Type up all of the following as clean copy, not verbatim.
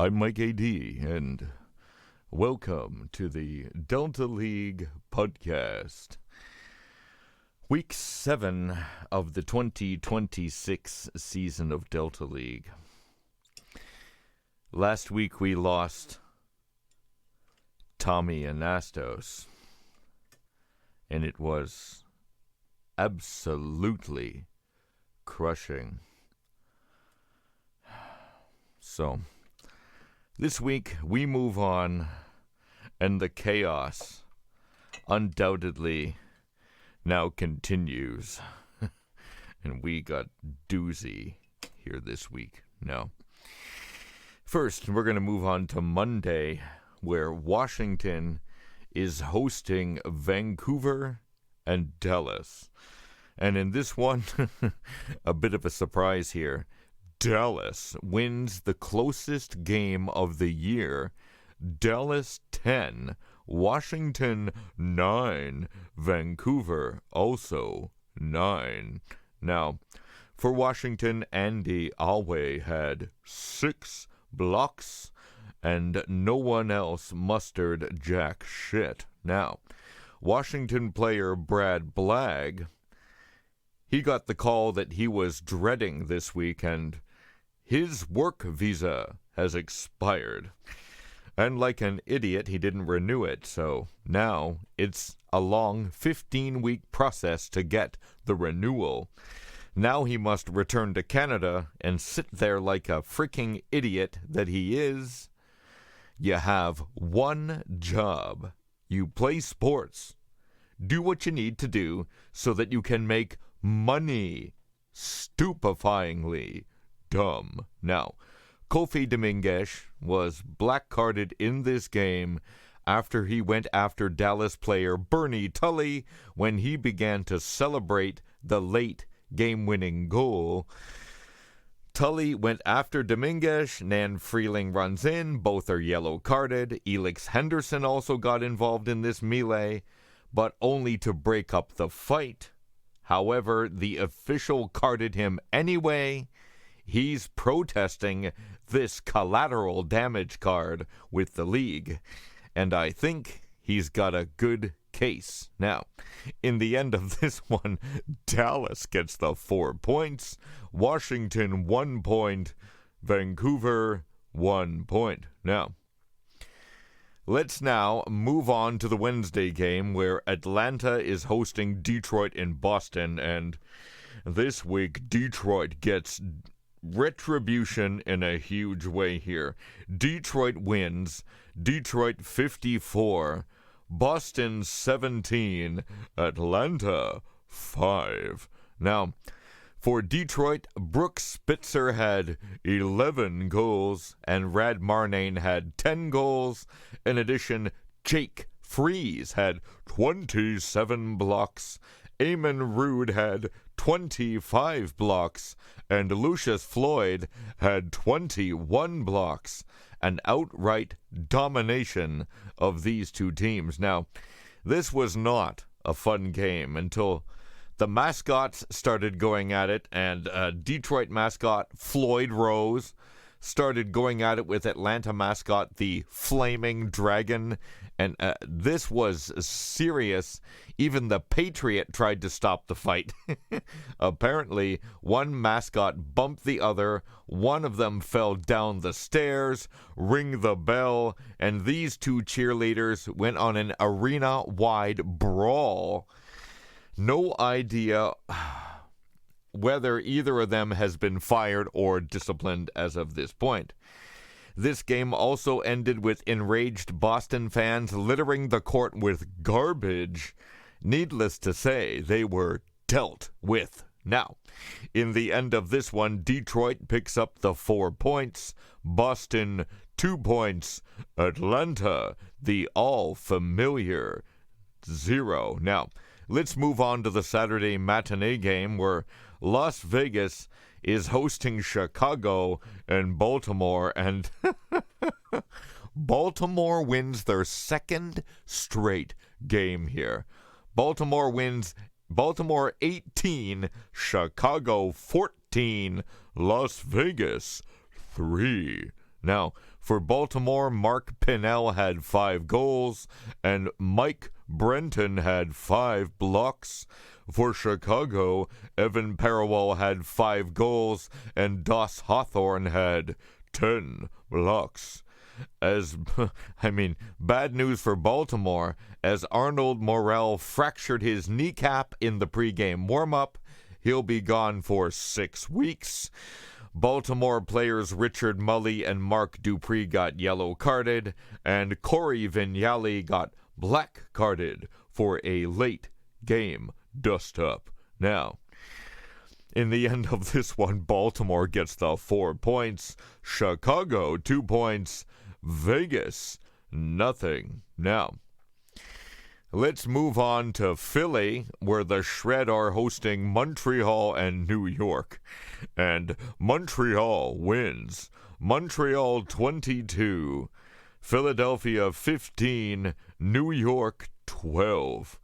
I'm Mike AD, and welcome to the Delta League podcast. Week 7 of the 2026 season of Delta League. Last week we lost Tommy Anastos, and it was absolutely crushing. So, this week we move on, and the chaos undoubtedly now continues. And we got doozy here this week. Now, first, we're going to move on to Monday, where Washington is hosting Vancouver and Dallas. And in this one, a bit of a surprise here. Dallas wins the closest game of the year. Dallas 10, Washington 9, Vancouver also 9. Now, for Washington, Andy Alway had 6 blocks, and no one else mustered jack shit. Now, Washington player Brad Blagg, he got the call that he was dreading this week, and his work visa has expired. And like an idiot, he didn't renew it, so now it's a long 15-week process to get the renewal. Now he must return to Canada and sit there like a freaking idiot that he is. You have one job. You play sports. Do what you need to do so that you can make money. Stupefyingly dumb. Now, Kofi Dominguez was black-carded in this game after he went after Dallas player Bernie Tully when he began to celebrate the late game-winning goal. Tully went after Dominguez, Nan Freeling runs in, both are yellow-carded. Elix Henderson also got involved in this melee, but only to break up the fight. However, the official carded him anyway. He's protesting this collateral damage card with the league, and I think he's got a good case. Now, in the end of this one, Dallas gets the 4 points, Washington 1 point, Vancouver 1 point. Now, let's now move on to the Wednesday game where Atlanta is hosting Detroit in Boston, and this week Detroit gets retribution in a huge way here. Detroit wins. Detroit 54. Boston 17. Atlanta 5. Now, for Detroit, Brooks Spitzer had 11 goals and Rad Marnane had 10 goals. In addition, Jake Freese had 27 blocks. Eamon Rude had 25 blocks, and Lucius Floyd had 21 blocks. An outright domination of these two teams. Now, this was not a fun game until the mascots started going at it, and Detroit mascot Floyd Rose started going at it with Atlanta mascot the Flaming Dragon, and this was serious. Even the Patriot tried to stop the fight. Apparently, one mascot bumped the other, one of them fell down the stairs, ring the bell, and these two cheerleaders went on an arena-wide brawl. No idea whether either of them has been fired or disciplined as of this point. This game also ended with enraged Boston fans littering the court with garbage. Needless to say, they were dealt with. Now, in the end of this one, Detroit picks up the 4 points, Boston 2 points, Atlanta, the all-familiar 0. Now, let's move on to the Saturday matinee game where Las Vegas is hosting Chicago and Baltimore, and Baltimore wins their second straight game here. Baltimore wins. Baltimore 18, Chicago 14, Las Vegas 3. Now, For Baltimore, Mark Pinnell had 5 goals, and Mike Brenton had 5 blocks. For Chicago, Evan Parrawall had 5 goals, and Doss Hawthorne had 10 blocks. Bad news for Baltimore, as Arnold Morel fractured his kneecap in the pregame warm-up. He'll be gone for 6 weeks. Baltimore players Richard Mully and Mark Dupree got yellow carded, and Corey Vignali got black carded for a late game dust-up. Now, in the end of this one, Baltimore gets the 4 points, Chicago 2 points, Vegas nothing. Now, let's move on to Philly, where the Shred are hosting Montreal and New York. And Montreal wins. Montreal 22, Philadelphia 15, New York 12.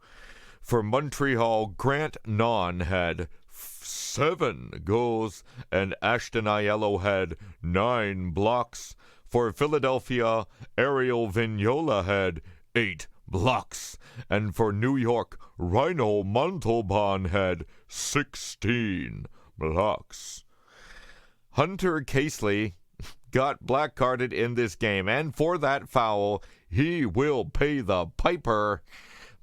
For Montreal, Grant Nahn had 7 goals, and Ashton Aiello had 9 blocks. For Philadelphia, Ariel Vignola had 8 blocks. And for New York, Rhino Montalban had 16 blocks. Hunter Casely got black carded in this game, and for that foul, he will pay the piper.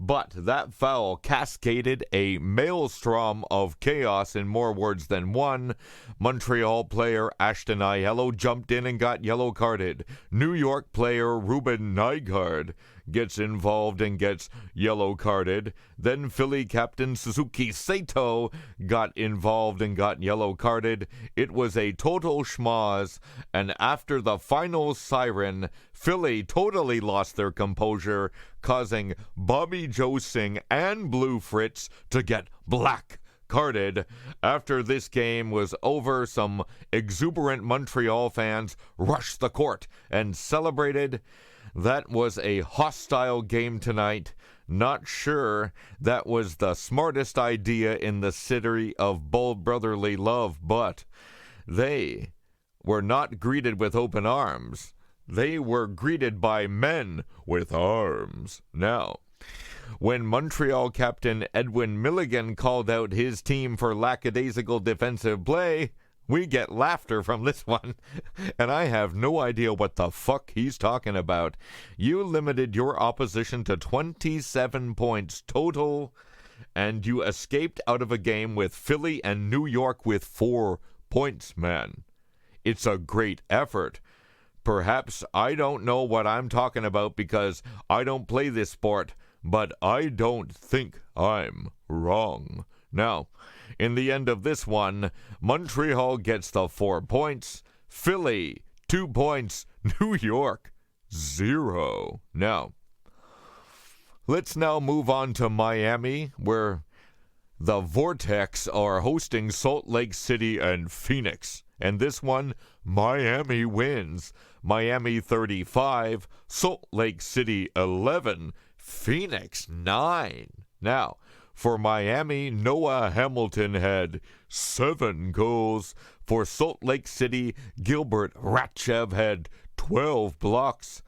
But that foul cascaded a maelstrom of chaos in more words than one. Montreal player Ashton Aiello jumped in and got yellow carded. New York player Ruben Nygaard gets involved and gets yellow carded. Then Philly captain Suzuki Sato got involved and got yellow carded. It was a total schmoz, and after the final siren, Philly totally lost their composure, causing Bobby Joe Singh and Blue Fritz to get black carded. After this game was over, some exuberant Montreal fans rushed the court and celebrated. That was a hostile game tonight. Not sure that was the smartest idea in the city of bold brotherly love, but they were not greeted with open arms. They were greeted by men with arms. Now, when Montreal captain Edwin Milligan called out his team for lackadaisical defensive play, we get laughter from this one, and I have no idea what the fuck he's talking about. You limited your opposition to 27 points total, and you escaped out of a game with Philly and New York with 4 points, man. It's a great effort. Perhaps I don't know what I'm talking about because I don't play this sport, but I don't think I'm wrong. Now, in the end of this one, Montreal gets the 4 points, Philly 2 points, New York 0. Now, let's now move on to Miami, where the Vortex are hosting Salt Lake City and Phoenix. And this one, Miami wins. Miami 35, Salt Lake City 11, Phoenix 9. Now, for Miami, Noah Hamilton had 7 goals. For Salt Lake City, Gilbert Ratchev had 12 blocks.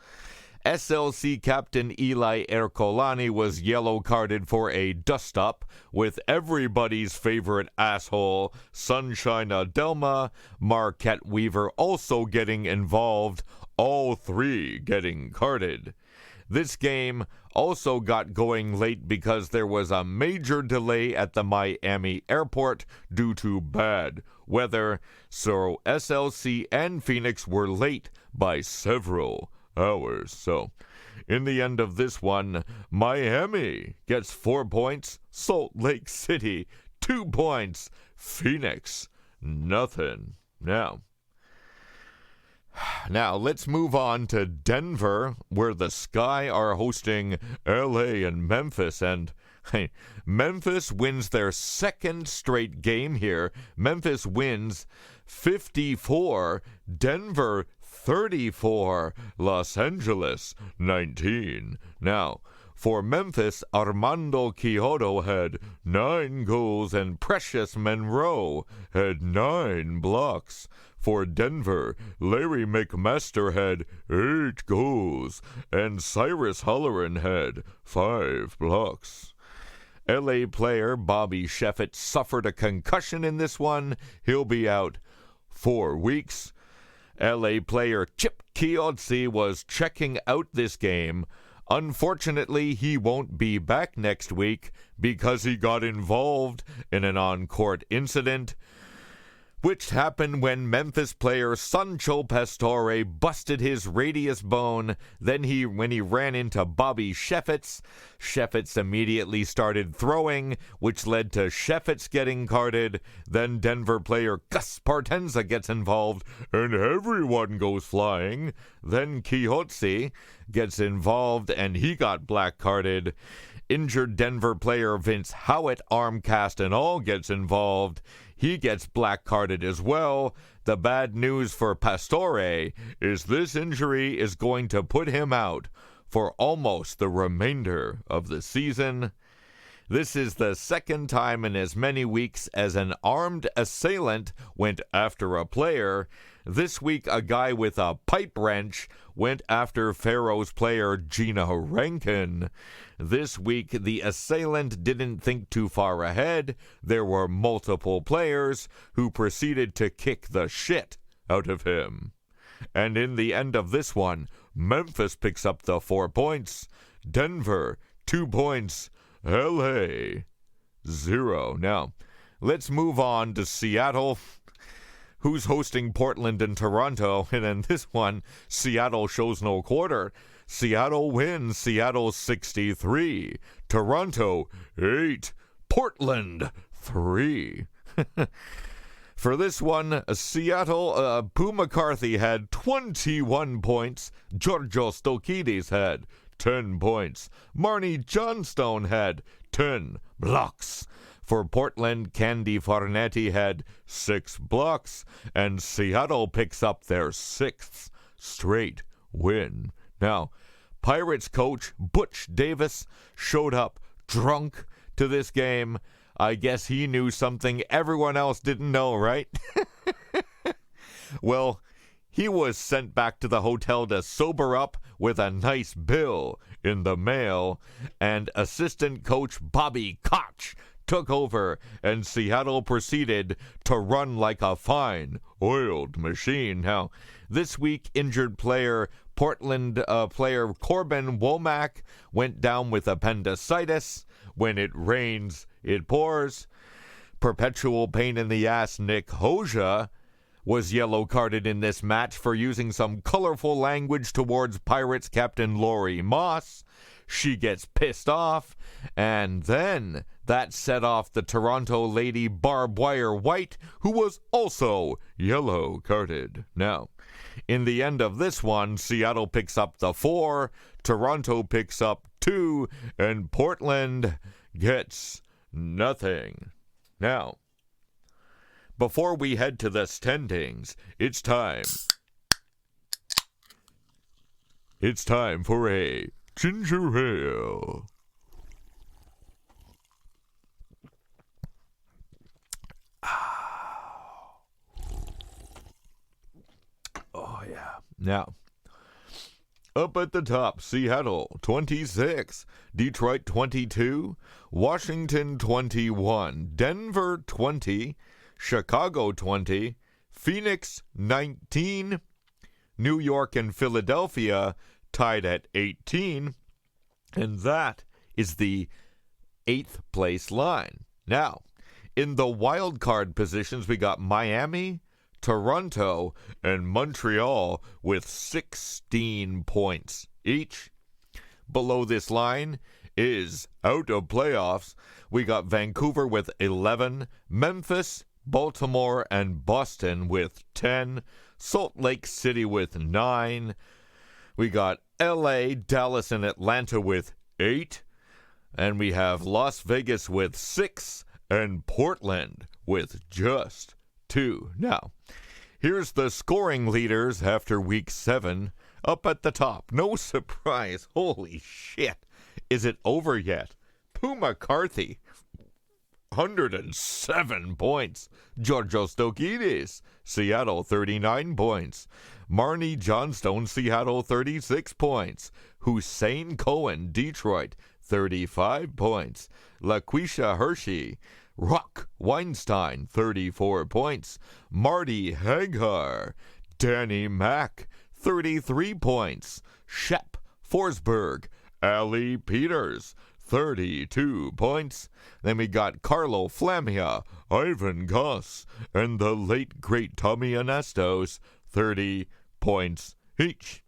SLC captain Eli Ercolani was yellow carded for a dust-up, with everybody's favorite asshole, Sunshine Adelma, Marquette Weaver also getting involved, all 3 getting carded. This game also got going late because there was a major delay at the Miami airport due to bad weather, so SLC and Phoenix were late by several hours. So, in the end of this one, Miami gets 4 points, Salt Lake City 2 points, Phoenix nothing. Now, let's move on to Denver, where the Sky are hosting LA and Memphis, and Memphis wins their 2nd straight game here. Memphis wins 54, Denver 34, Los Angeles 19. Now, for Memphis, Armando Quijano had 9 goals and Precious Monroe had 9 blocks. For Denver, Larry McMaster had 8 goals, and Cyrus Holleran had 5 blocks. LA player Bobby Sheffett suffered a concussion in this one. He'll be out 4 weeks. LA player Chip Chiozzi was checking out this game. Unfortunately, he won't be back next week because he got involved in an on-court incident, which happened when Memphis player Sancho Pastore busted his radius bone. Then when he ran into Bobby Sheffets immediately started throwing, which led to Sheffets getting carded. Then Denver player Gus Partenza gets involved, and everyone goes flying. Then Chiozzi gets involved, and he got black carded. Injured Denver player Vince Howitt, arm cast and all, gets involved. He gets black carded as well. The bad news for Pastore is this injury is going to put him out for almost the remainder of the season. This is the second time in as many weeks as an armed assailant went after a player. This week, a guy with a pipe wrench went after Pharaohs player Gino Rankin. This week, the assailant didn't think too far ahead. There were multiple players who proceeded to kick the shit out of him. And in the end of this one, Memphis picks up the 4 points. Denver, 2 points. LA, 0. Now, let's move on to Seattle, who's hosting Portland and Toronto. And in this one, Seattle shows no quarter. Seattle wins. Seattle 63. Toronto 8. Portland 3. For this one, Seattle, Pooh McCarthy had 21 points. Georgios Stokidis had 10 points. Marnie Johnstone had 10 blocks. For Portland, Candy Farnetti had 6 blocks, and Seattle picks up their 6th straight win. Now, Pirates coach Butch Davis showed up drunk to this game. I guess he knew something everyone else didn't know, right? Well, he was sent back to the hotel to sober up with a nice bill in the mail, and assistant coach Bobby Koch took over, and Seattle proceeded to run like a fine oiled machine. Now, this week, injured player Portland player Corbin Womack went down with appendicitis. When it rains, it pours. Perpetual pain in the ass Nick Hoja was yellow carded in this match for using some colorful language towards Pirates captain Lori Moss. She gets pissed off, and then that set off the Toronto lady Barb Wire White, who was also yellow carded. Now, in the end of this one, Seattle picks up the 4, Toronto picks up 2, and Portland gets nothing. Now, before we head to the standings, it's time. It's time for a ginger ale. Oh, yeah. Now, up at the top, Seattle 26, Detroit 22, Washington 21, Denver 20, Chicago 20, Phoenix 19, New York and Philadelphia tied at 18, and that is the 8th place line. Now, in the wild card positions, we got Miami, Toronto, and Montreal with 16 points each. Below this line is out of playoffs. We got Vancouver with 11, Memphis, Baltimore, and Boston with 10, Salt Lake City with 9. We got LA, Dallas, and Atlanta with 8. And we have Las Vegas with 6 and Portland with just 2. Now, here's the scoring leaders after week 7. Up at the top, no surprise. Holy shit. Is it over yet? Pooh McCarthy. 107 points. Georgios Stokidis, Seattle, 39 points. Marnie Johnstone, Seattle, 36 points. Hussein Cohen, Detroit, 35 points. LaQuisha Hershey, Rock Weinstein, 34 points. Marty Hagar, Danny Mack, 33 points. Shep Forsberg, Ali Peters, 32 points. Then we got Carlo Flamia, Ivan Goss, and the late great Tommy Anastos, 30 points each.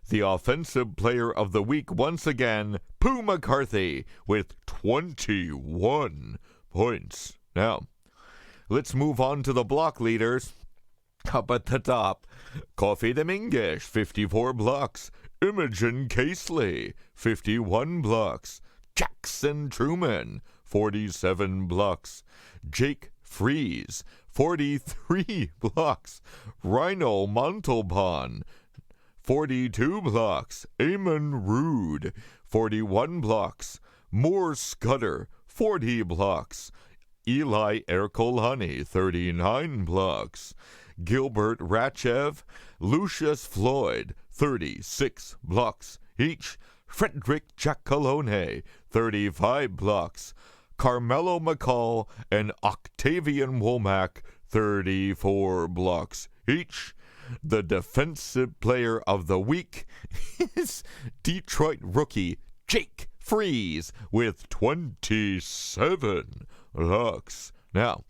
The offensive player of the week once again, Pooh McCarthy, with 21 points. Now, let's move on to the block leaders. Up at the top, Coffee Dominguez, 54 blocks. Imogen Casely, 51 blocks. Jackson Truman, 47 blocks. Jake Fries, 43 blocks. Rhino Montalban, 42 blocks. Eamon Rude, 41 blocks. Moore Scudder, 40 blocks. Eli Ercolani, 39 blocks. Gilbert Ratchev, Lucius Floyd, 36 blocks each. Frederick Giacalone, 35 blocks. Carmelo McCall and Octavian Womack, 34 blocks each. The defensive player of the week is Detroit rookie Jake Fries with 27 blocks. Now,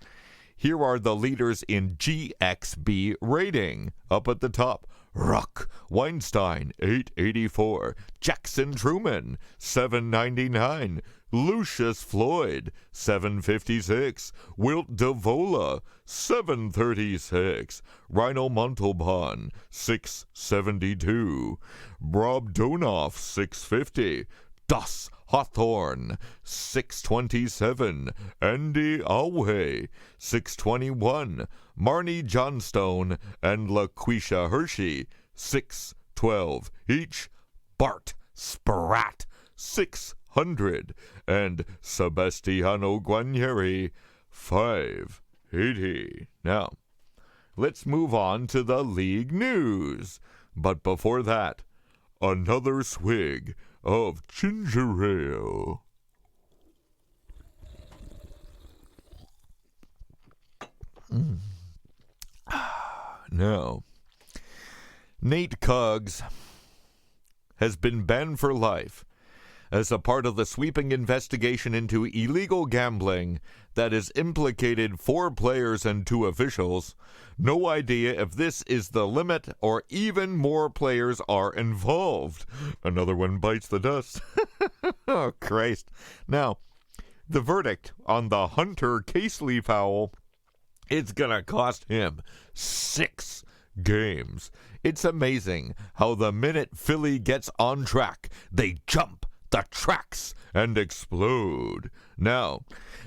here are the leaders in GXB rating. Up at the top, Rock Weinstein, 884. Jackson Truman, 799. Lucius Floyd, 756. Wilt Davola, 736. Rhino Montalban, 672. Rob Donoff, 650. Das Hawthorne, 627. Andy Alway, 621. Marnie Johnstone and LaQuisha Hershey, 612 each. Bart Spratt, 600. And Sebastiano Guarnieri, 580. Now, let's move on to the league news. But before that, another swig of ginger ale. Now, Nate Cuggs has been banned for life as a part of the sweeping investigation into illegal gambling that has implicated 4 players and 2 officials. No idea if this is the limit or even more players are involved. Another one bites the dust. Oh, Christ. Now, the verdict on the Hunter Casely foul, it's going to cost him 6 games. It's amazing how the minute Philly gets on track, they jump the tracks and explode. Now,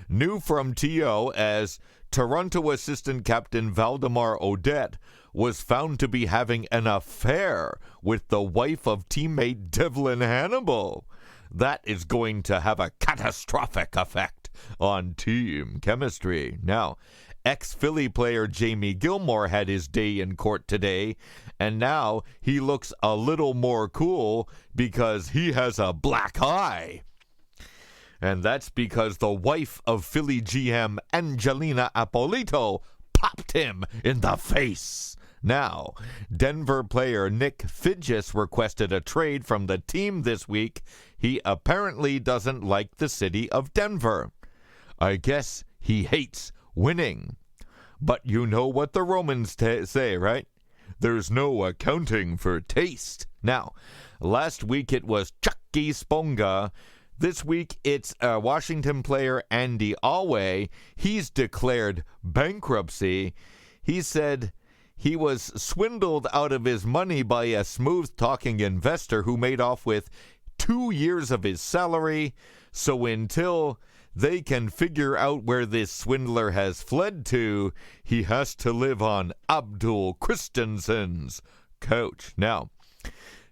new from TO as Toronto assistant captain Valdemar Odette was found to be having an affair with the wife of teammate Devlin Hannibal. That is going to have a catastrophic effect on team chemistry. Now, ex-Philly player Jamie Gilmore had his day in court today, and now he looks a little more cool because he has a black eye. And that's because the wife of Philly GM Angelina Appolito popped him in the face. Now, Denver player Nick Fidges requested a trade from the team this week. He apparently doesn't like the city of Denver. I guess he hates winning. But you know what the Romans say, right? There's no accounting for taste. Now, last week it was Chucky Sponga. This week it's Washington player Andy Alway. He's declared bankruptcy. He said he was swindled out of his money by a smooth-talking investor who made off with 2 years of his salary. So until they can figure out where this swindler has fled to, he has to live on Abdul Christensen's couch. Now,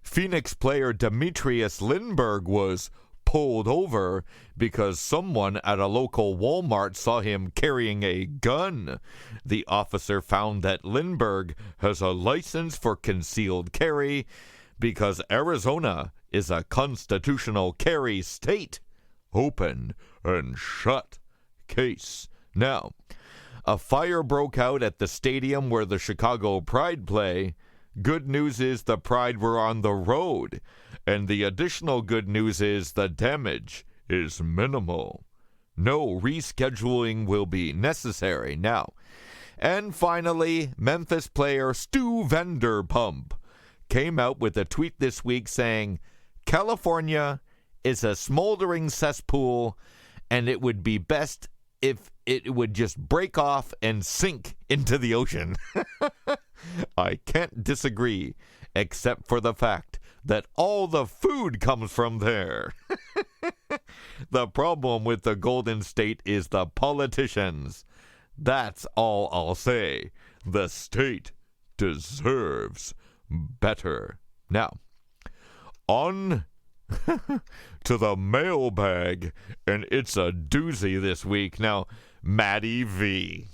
Phoenix player Demetrius Lindbergh was pulled over because someone at a local Walmart saw him carrying a gun. The officer found that Lindbergh has a license for concealed carry because Arizona is a constitutional carry state. Open and shut case. Now, a fire broke out at the stadium where the Chicago Pride play. Good news is the Pride were on the road, and the additional good news is the damage is minimal. No rescheduling will be necessary now. And finally, Memphis player Stu Vanderpump came out with a tweet this week saying, California is a smoldering cesspool, and it would be best if it would just break off and sink into the ocean. I can't disagree, except for the fact that all the food comes from there. The problem with the Golden State is the politicians. That's all I'll say. The state deserves better. Now, on to the mailbag, and it's a doozy this week. Now, Maddie V.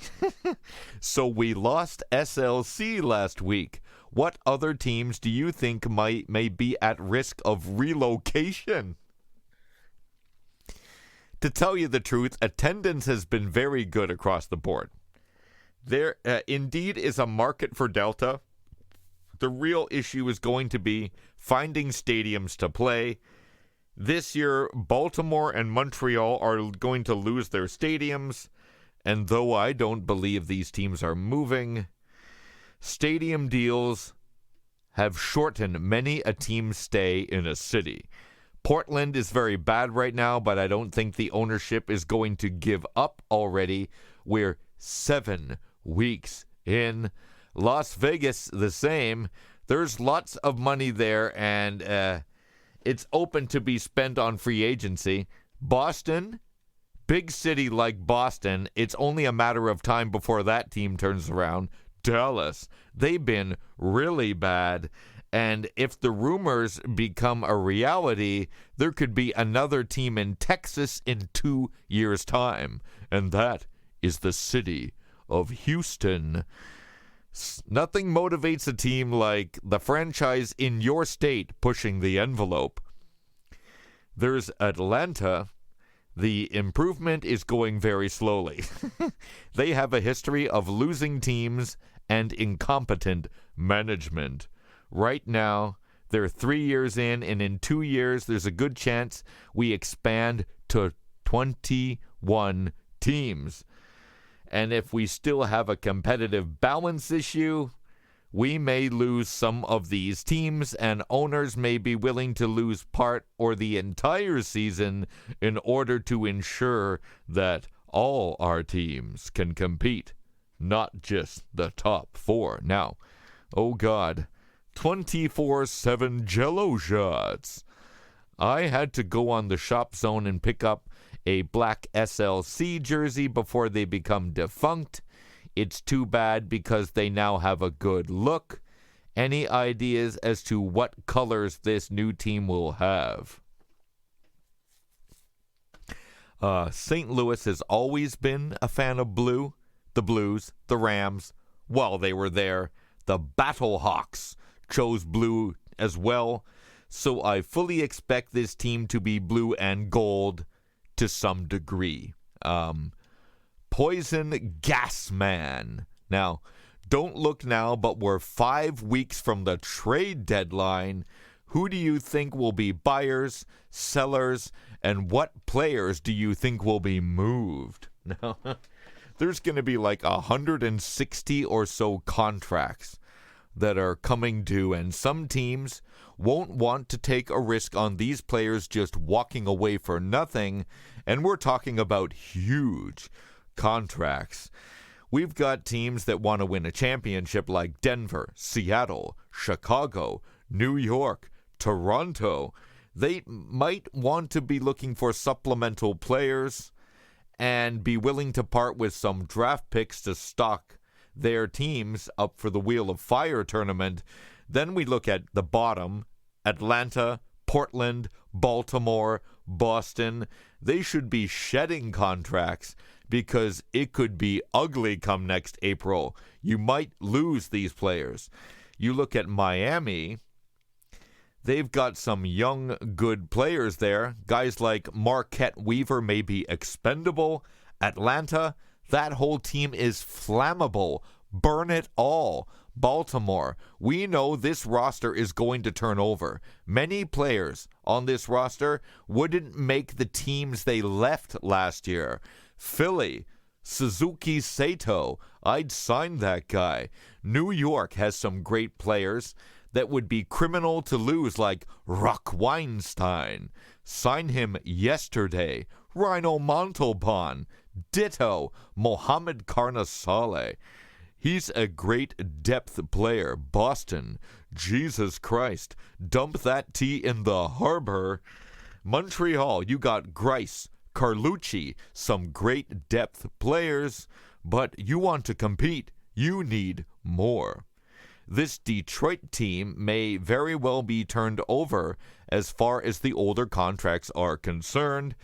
So we lost SLC last week. What other teams do you think may be at risk of relocation? To tell you the truth, attendance has been very good across the board. There indeed is a market for Delta. The real issue is going to be finding stadiums to play. This year, Baltimore and Montreal are going to lose their stadiums, and though I don't believe these teams are moving, stadium deals have shortened many a team's stay in a city. Portland is very bad right now, but I don't think the ownership is going to give up already. We're 7 weeks in. Las Vegas, the same. There's lots of money there, and it's open to be spent on free agency. Boston, big city like Boston, it's only a matter of time before that team turns around. Dallas, they've been really bad. And if the rumors become a reality, there could be another team in Texas in 2 years' time. And that is the city of Houston. Nothing motivates a team like the franchise in your state pushing the envelope. There's Atlanta. The improvement is going very slowly. They have a history of losing teams and incompetent management. Right now, they're 3 years in, and in 2 years, there's a good chance we expand to 21 teams. And if we still have a competitive balance issue, we may lose some of these teams, and owners may be willing to lose part or the entire season in order to ensure that all our teams can compete, not just the top 4. Now, oh God, 24/7 Jell-O shots. I had to go on the Shop Zone and pick up a black SLC jersey before they become defunct. It's too bad because they now have a good look. Any ideas as to what colors this new team will have? St. Louis has always been a fan of blue. The Blues, the Rams, while they were there. The Battlehawks chose blue as well. So I fully expect this team to be blue and gold to some degree. Poison Gas Man. Now, don't look now, but we're 5 weeks from the trade deadline. Who do you think will be buyers, sellers, and what players do you think will be moved? Now, there's going to be like 160 or so contracts that are coming due, and some teams won't want to take a risk on these players just walking away for nothing, and we're talking about huge contracts. We've got teams that want to win a championship like Denver, Seattle, Chicago, New York, Toronto. They might want to be looking for supplemental players and be willing to part with some draft picks to stock their teams up for the Wheel of Fire tournament. Then we look at the bottom, Atlanta, Portland, Baltimore, Boston, they should be shedding contracts because it could be ugly come next April. You might lose these players. You look at Miami, they've got some young, good players there. Guys like Marquette Weaver may be expendable. Atlanta, that whole team is flammable. Burn it all. Baltimore, we know this roster is going to turn over. Many players on this roster wouldn't make the teams they left last year. Philly, Suzuki Sato, I'd sign that guy. New York has some great players that would be criminal to lose, like Rock Weinstein. Sign him yesterday. Rhino Montalban. Ditto. Mohamed Karnasale. He's a great depth player. Boston. Jesus Christ. Dump that tea in the harbor. Montreal, you got Grice, Carlucci, some great depth players, but you want to compete. You need more. This Detroit team may very well be turned over as far as the older contracts are concerned.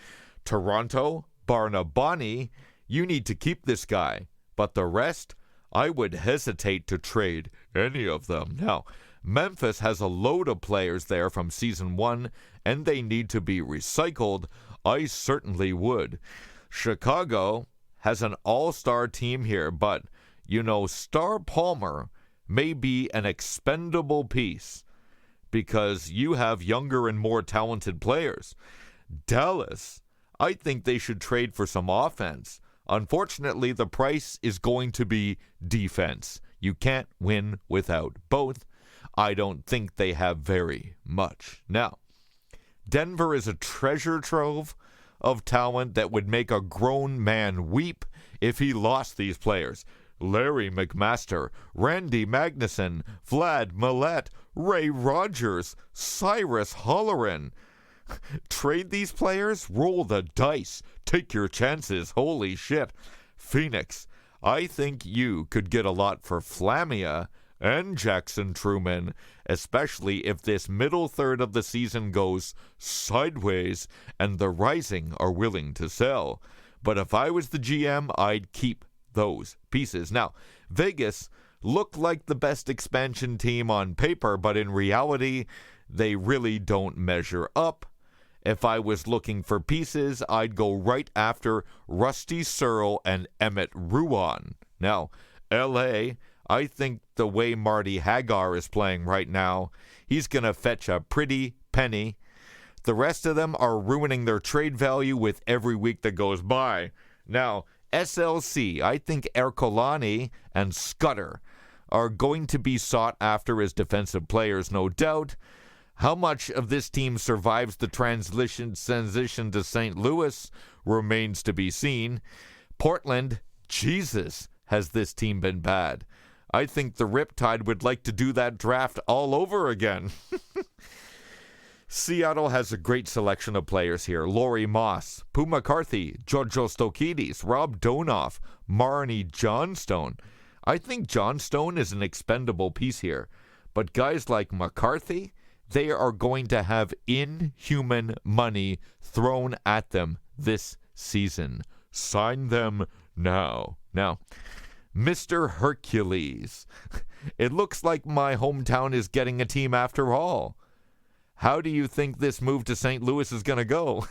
Toronto, Barnabani, you need to keep this guy, but the rest, I would hesitate to trade any of them. Now, Memphis has a load of players there from season 1, and they need to be recycled. I certainly would. Chicago has an all-star team here, but, Star Palmer may be an expendable piece because you have younger and more talented players. Dallas, I think they should trade for some offense. Unfortunately, the price is going to be defense. You can't win without both. I don't think they have very much. Now, Denver is a treasure trove of talent that would make a grown man weep if he lost these players. Larry McMaster, Randy Magnuson, Vlad Millette, Ray Rogers, Cyrus Holleran. Trade these players? Roll the dice. Take your chances. Holy shit. Phoenix, I think you could get a lot for Flamia and Jackson Truman, especially if this middle third of the season goes sideways and the Rising are willing to sell. But if I was the GM, I'd keep those pieces. Now, Vegas looked like the best expansion team on paper, but in reality, they really don't measure up. If I was looking for pieces, I'd go right after Rusty Searle and Emmett Ruan. Now, L.A., I think the way Marty Hagar is playing right now, he's going to fetch a pretty penny. The rest of them are ruining their trade value with every week that goes by. Now, SLC, I think Ercolani and Scudder are going to be sought after as defensive players, no doubt. How much of this team survives the transition to St. Louis remains to be seen. Portland, Jesus, has this team been bad. I think the Riptide would like to do that draft all over again. Seattle has a great selection of players here. Laurie Moss, Pooh McCarthy, Giorgio Stokidis, Rob Donoff, Marnie Johnstone. I think Johnstone is an expendable piece here. But guys like McCarthy, they are going to have inhuman money thrown at them this season. Sign them now. Now, Mr. Hercules. It looks like my hometown is getting a team after all. How do you think this move to St. Louis is going to go?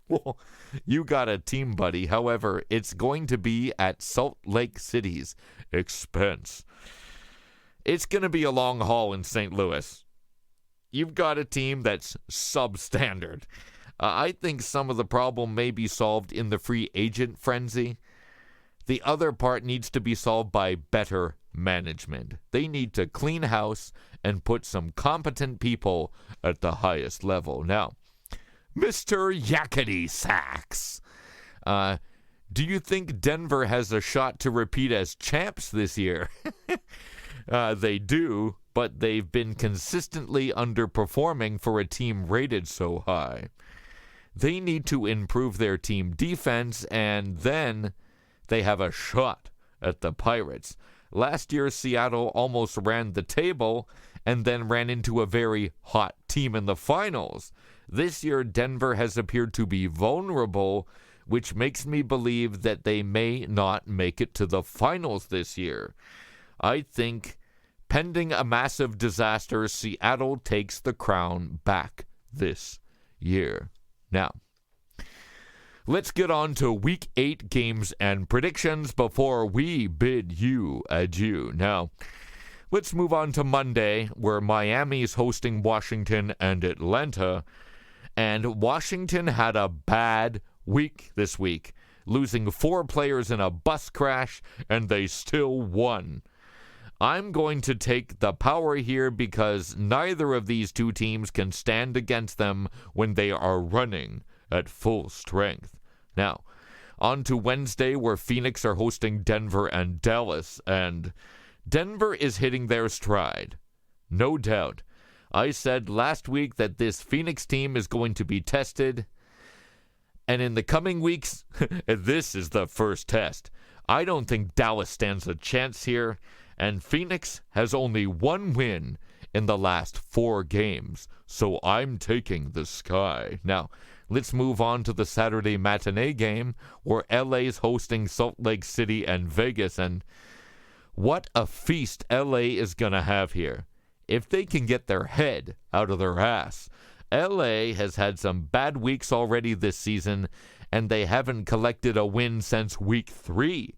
Well, you got a team, buddy. However, it's going to be at Salt Lake City's expense. It's going to be a long haul in St. Louis. You've got a team that's substandard. I think some of the problem may be solved in the free agent frenzy. The other part needs to be solved by better management. They need to clean house and put some competent people at the highest level. Now, Mr. Yakety Sax, do you think Denver has a shot to repeat as champs this year? They do, but they've been consistently underperforming for a team rated so high. They need to improve their team defense, and then they have a shot at the Pirates. Last year, Seattle almost ran the table and then ran into a very hot team in the finals. This year, Denver has appeared to be vulnerable, which makes me believe that they may not make it to the finals this year. I think, pending a massive disaster, Seattle takes the crown back this year. Now, let's get on to Week 8 games and predictions before we bid you adieu. Now, let's move on to Monday, where Miami is hosting Washington and Atlanta. And Washington had a bad week this week, losing 4 players in a bus crash, and they still won. I'm going to take the power here because neither of these two teams can stand against them when they are running at full strength. Now, on to Wednesday, where Phoenix are hosting Denver and Dallas, and Denver is hitting their stride. No doubt. I said last week that this Phoenix team is going to be tested, and in the coming weeks, this is the first test. I don't think Dallas stands a chance here, and Phoenix has only 1 win in the last 4 games, so I'm taking the Sky. Now, let's move on to the Saturday matinee game, where LA's hosting Salt Lake City and Vegas, and what a feast LA is going to have here. If they can get their head out of their ass. LA has had some bad weeks already this season, and they haven't collected a win since week 3.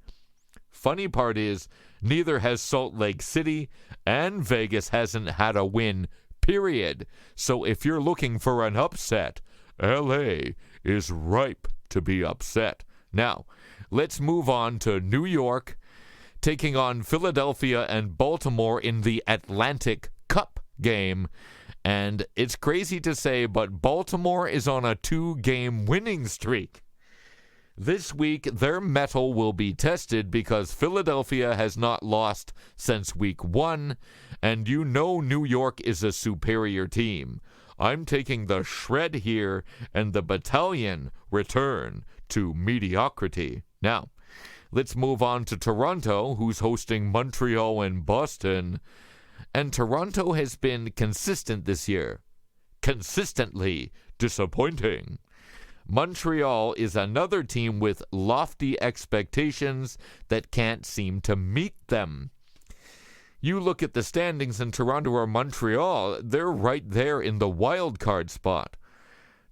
Funny part is, neither has Salt Lake City, and Vegas hasn't had a win, period. So if you're looking for an upset, LA is ripe to be upset. Now, let's move on to New York, taking on Philadelphia and Baltimore in the Atlantic Cup game. And it's crazy to say, but Baltimore is on a 2-game winning streak. This week, their mettle will be tested because Philadelphia has not lost since week 1, and you know New York is a superior team. I'm taking the shred here, and the battalion return to mediocrity. Now, let's move on to Toronto, who's hosting Montreal and Boston. And Toronto has been consistent this year. Consistently disappointing. Montreal is another team with lofty expectations that can't seem to meet them. You look at the standings in Toronto or Montreal, they're right there in the wild card spot.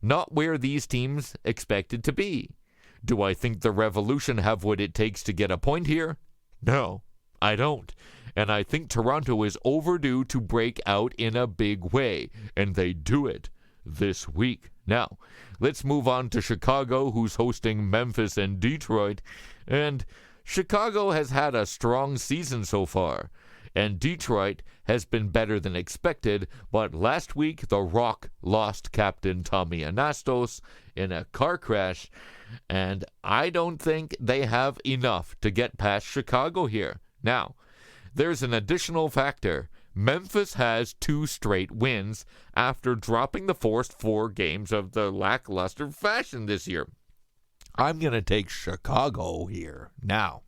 Not where these teams expected to be. Do I think the Revolution have what it takes to get a point here? No, I don't. And I think Toronto is overdue to break out in a big way, and they do it this week. Now, let's move on to Chicago, who's hosting Memphis and Detroit. And Chicago has had a strong season so far, and Detroit has been better than expected, but last week the Rock lost Captain Tommy Anastos in a car crash, and I don't think they have enough to get past Chicago here. Now, there's an additional factor. Memphis has 2 straight wins after dropping the first 4 games of the lackluster fashion this year. I'm going to take Chicago here. Now,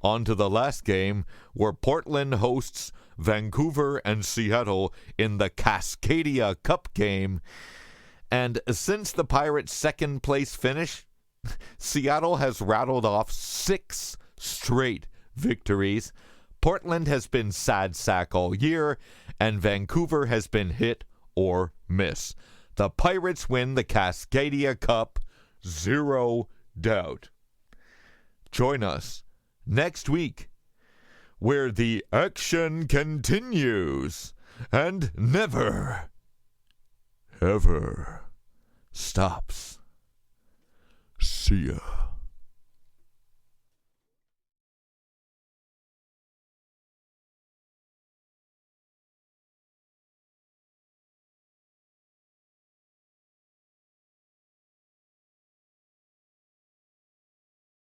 on to the last game, where Portland hosts Vancouver and Seattle in the Cascadia Cup game. And since the Pirates' second place finish, Seattle has rattled off 6 straight victories. Portland has been sad sack all year, and Vancouver has been hit or miss. The Pirates win the Cascadia Cup, 0 doubt. Join us next week, where the action continues and never, ever stops. See ya.